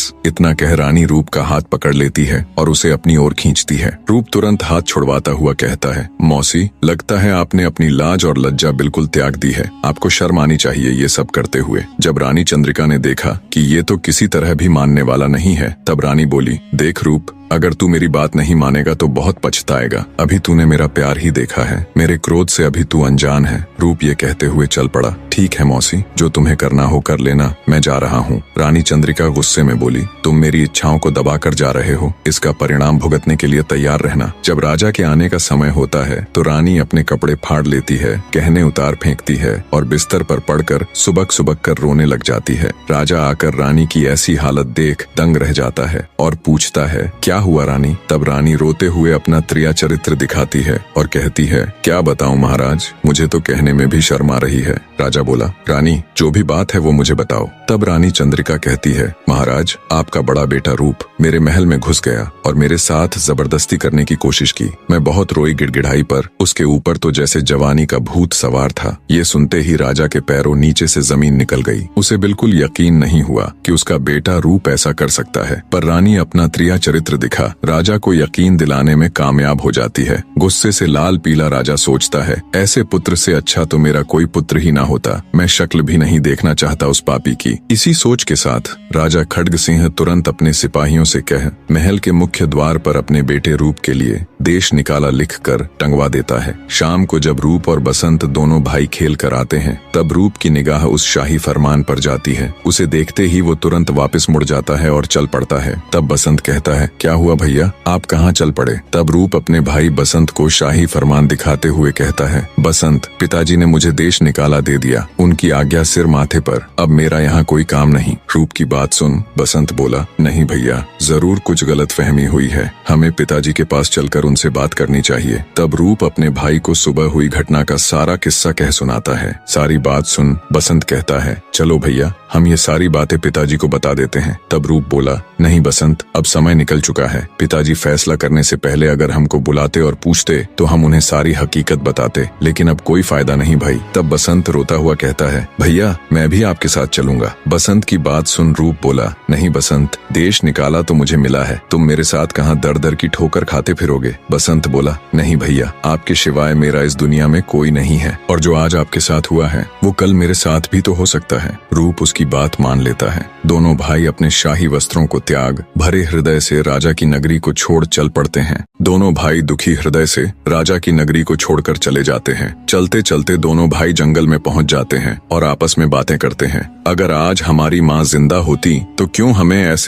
बस इतना कह रानी रूप का हाथ पकड़ लेती है और उसे अपनी ओर खींचती है। रूप तुरंत हाथ छुड़वाता हुआ कहता है, मौसी, लगता है आपने अपनी लाज और लज्जा बिल्कुल त्याग दी है। आपको शर्म आनी चाहिए ये सब करते हुए। जब रानी चंद्रिका ने देखा कि ये तो किसी तरह भी मानने वाला नहीं है, तब रानी बोली, देख रूप, अगर तू मेरी बात नहीं मानेगा तो बहुत पछताएगा। अभी तूने मेरा प्यार ही देखा है, मेरे क्रोध से अभी तू अनजान है। रूप ये कहते हुए चल पड़ा। ठीक है मौसी, जो तुम्हें करना हो कर लेना, मैं जा रहा हूँ। रानी चंद्रिका गुस्से में बोली, तुम मेरी इच्छाओं को दबा कर जा रहे हो, इसका परिणाम भुगतने के लिए तैयार रहना। जब राजा के आने का समय होता है तो रानी अपने कपड़े फाड़ लेती है, गहने उतार फेंकती है और बिस्तर पर पड़कर सुबक सुबक कर रोने लग जाती है। राजा आकर रानी की ऐसी हालत देख दंग रह जाता है और पूछता है, क्या हुआ रानी? तब रानी रोते हुए अपना त्रिया चरित्र दिखाती है और कहती है, क्या बताऊं महाराज, मुझे तो कहने में भी शर्म आ रही है। राजा बोला, रानी जो भी बात है वो मुझे बताओ। तब रानी चंद्रिका कहती है, महाराज, आपका बड़ा बेटा रूप मेरे महल में घुस गया और मेरे साथ जबरदस्ती करने की कोशिश की। मैं बहुत रोई गिड़गिड़ाई पर उसके ऊपर तो जैसे जवानी का भूत सवार था। ये सुनते ही राजा के पैरों नीचे से जमीन निकल गई। उसे बिल्कुल यकीन नहीं हुआ कि उसका बेटा रूप ऐसा कर सकता है, पर रानी अपना त्रिया चरित्र दिखा राजा को यकीन दिलाने में कामयाब हो जाती है। गुस्से से लाल पीला राजा सोचता है, ऐसे पुत्र से अच्छा तो मेरा कोई पुत्र ही ना होता। मैं शक्ल भी नहीं देखना चाहता उस पापी की। इसी सोच के साथ राजा खड्ग सिंह तुरंत अपने सिपाहियों से कह महल के मुख्य द्वार पर अपने बेटे रूप के लिए देश निकाला लिखकर टंगवा देता है। शाम को जब रूप और बसंत दोनों भाई खेल कर आते हैं, तब रूप की निगाह उस शाही फरमान पर जाती है। उसे देखते ही वो तुरंत वापस मुड़ जाता है और चल पड़ता है। तब बसंत कहता है, क्या हुआ भैया, आप कहाँ चल पड़े? तब रूप अपने भाई बसंत को शाही फरमान दिखाते हुए कहता है, बसंत, पिताजी ने मुझे देश निकाला दे दिया, उनकी आज्ञा सिर माथे पर, अब मेरा यहाँ कोई काम नहीं। रूप की बात सुन बसंत बोला, नहीं भैया, जरूर कुछ गलतफहमी हुई है, हमें पिताजी के पास चलकर उनसे बात करनी चाहिए। तब रूप अपने भाई को सुबह हुई घटना का सारा किस्सा कह सुनाता है। सारी बात सुन बसंत कहता है, चलो भैया, हम ये सारी बातें पिताजी को बता देते हैं। तब रूप बोला, नहीं बसंत, अब समय निकल चुका है। पिताजी फैसला करने से पहले अगर हमको बुलाते और पूछते तो हम उन्हें सारी हकीकत बताते, लेकिन अब कोई फायदा नहीं भाई। तब बसंत रोता हुआ कहता है, भैया, मैं भी आपके साथ चलूंगा। बसंत की बात सुन रूप बोला, नहीं बसंत, देश निकाला तो मुझे मिला है, तुम मेरे साथ कहाँ दर दर की ठोकर खाते फिरोगे? बसंत बोला, नहीं भैया, आपके सिवाय मेरा इस दुनिया में कोई नहीं है, और जो आज आपके साथ हुआ है वो कल मेरे साथ भी तो हो सकता है। रूप उसकी बात मान लेता है। दोनों भाई अपने शाही वस्त्रों को त्याग भरे हृदय से राजा की नगरी को छोड़ चल पड़ते हैं। दोनों भाई दुखी हृदय से राजा की नगरी को छोड़कर चले जाते हैं। चलते चलते दोनों भाई जंगल में पहुंच जाते हैं और आपस में बातें करते हैं। अगर आज हमारी माँ जिंदा होती तो क्यों हमें ऐसे